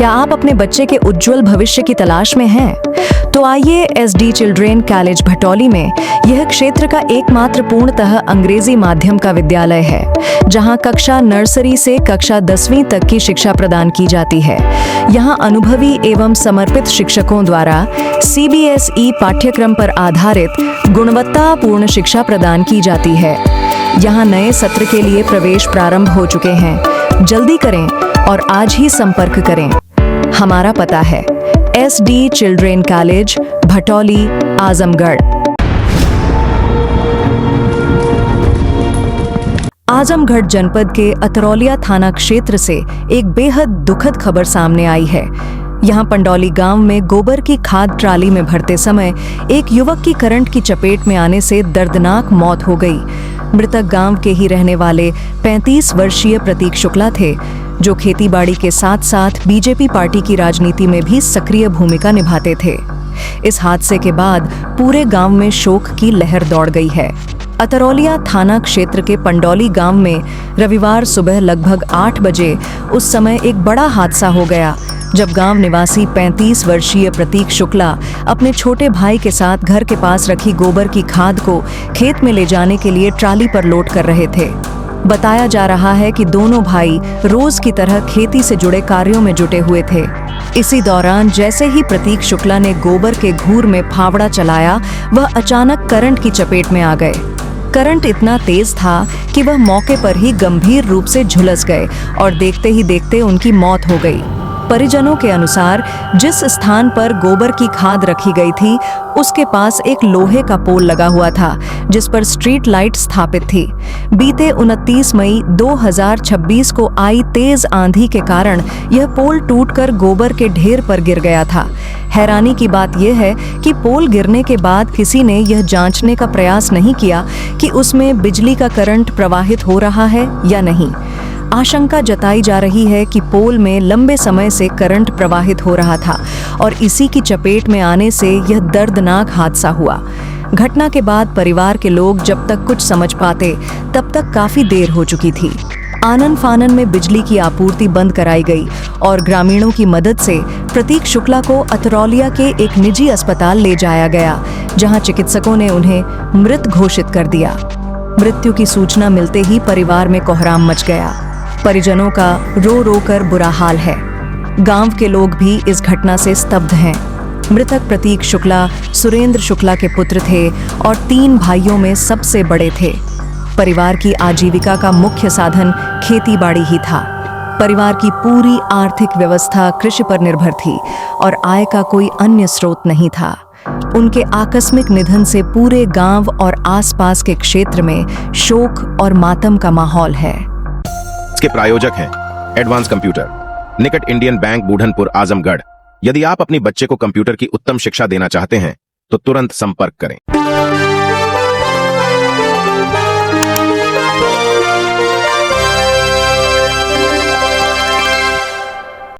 क्या आप अपने बच्चे के उज्जवल भविष्य की तलाश में हैं? तो आइए SD चिल्ड्रेन कॉलेज भटौली में यह क्षेत्र का एकमात्र पूर्णतः अंग्रेजी माध्यम का विद्यालय है, जहां कक्षा नर्सरी से कक्षा 10वीं तक की शिक्षा प्रदान की जाती है। यहां अनुभवी एवं समर्पित शिक्षकों द्वारा CBSE पाठ्यक्रम पर आधारित गुणवत्तापूर्ण शिक्षा प्रदान की जाती है। यहां नए सत्र के लिए प्रवेश प्रारंभ हो चुके हैं। जल्दी करें और आज ही संपर्क करें। हमारा पता है SD children college Bhatauli, Azamgarh. Azamgarh जनपद के अतरौलिया थाना क्षेत्र से एक बेहद दुखद खबर सामने आई है। यहाँ पंडौली गांव में गोबर की खाद ट्राली में भरते समय एक युवक की करंट की चपेट में आने से दर्दनाक मौत हो गई। मृतक गांव के ही रहने वाले 35 वर्षीय प्रतीक शुक्ला थे, जो खेतीबाड़ी के साथ साथ बीजेपी पार्टी की राजनीति में भी सक्रिय भूमिका निभाते थे। इस हादसे के बाद पूरे गांव में शोक की लहर दौड़ गई है। अतरौलिया थाना क्षेत्र के पंडौली गांव में रविवार सुबह लगभग 8 बजे उस समय एक बड़ा हादसा हो गया, जब गांव निवासी 35 वर्षीय प्रतीक शुक्ला अपने छोटे भाई के साथ घर के पास रखी गोबर की खाद को खेत में ले जाने के लिए ट्राली पर लोड कर रहे थे। बताया जा रहा है कि दोनों भाई रोज की तरह खेती से जुड़े कार्यों में जुटे हुए थे। इसी दौरान जैसे ही प्रतीक शुक्ला ने गोबर के घूर में फावड़ा चलाया, वह अचानक करंट की चपेट में आ गए। करंट इतना तेज था कि वह मौके पर ही गंभीर रूप से झुलस गए और देखते ही देखते उनकी मौत हो गई। परिजनों के अनुसार जिस स्थान पर गोबर की खाद रखी गई थी, उसके पास एक लोहे का पोल लगा हुआ था, जिस पर स्ट्रीट लाइट स्थापित थी। बीते 29 मई 2026 को आई तेज आंधी के कारण यह पोल टूटकर गोबर के ढेर पर गिर गया था। हैरानी की बात यह है कि पोल गिरने के बाद किसी ने यह जांचने का प्रयास नहीं किया कि उसमें बिजली का करंट प्रवाहित हो रहा है या नहीं। आशंका जताई जा रही है कि पोल में लंबे समय से करंट प्रवाहित हो रहा था और इसी की चपेट में आने से यह दर्दनाक हादसा हुआ। घटना के बाद परिवार के लोग जब तक कुछ समझ पाते, तब तक काफी देर हो चुकी थी। आनन फानन में बिजली की आपूर्ति बंद कराई गई और ग्रामीणों की मदद से प्रतीक शुक्ला को अतरौलिया के एक निजी अस्पताल ले जाया गया, जहां चिकित्सकों ने उन्हें मृत घोषित कर दिया। मृत्यु की सूचना मिलते ही परिवार में कोहराम मच गया। परिजनों का रो रो कर बुरा हाल है। गांव के लोग भी इस घटना से स्तब्ध हैं। मृतक प्रतीक शुक्ला सुरेंद्र शुक्ला के पुत्र थे और 3 भाइयों में सबसे बड़े थे। परिवार की आजीविका का मुख्य साधन खेतीबाड़ी ही था। परिवार की पूरी आर्थिक व्यवस्था कृषि पर निर्भर थी और आय का कोई अन्य स्रोत नहीं था। उनके आकस्मिक निधन से पूरे गांव और आसपास के क्षेत्र में शोक और मातम का माहौल है। इसके प्रायोजक हैं एडवांस कंप्यूटर, निकट इंडियन बैंक, बूढ़नपुर, आजमगढ़। यदि आप अपने बच्चे को कंप्यूटर की उत्तम शिक्षा देना चाहते हैं तो तुरंत संपर्क करें।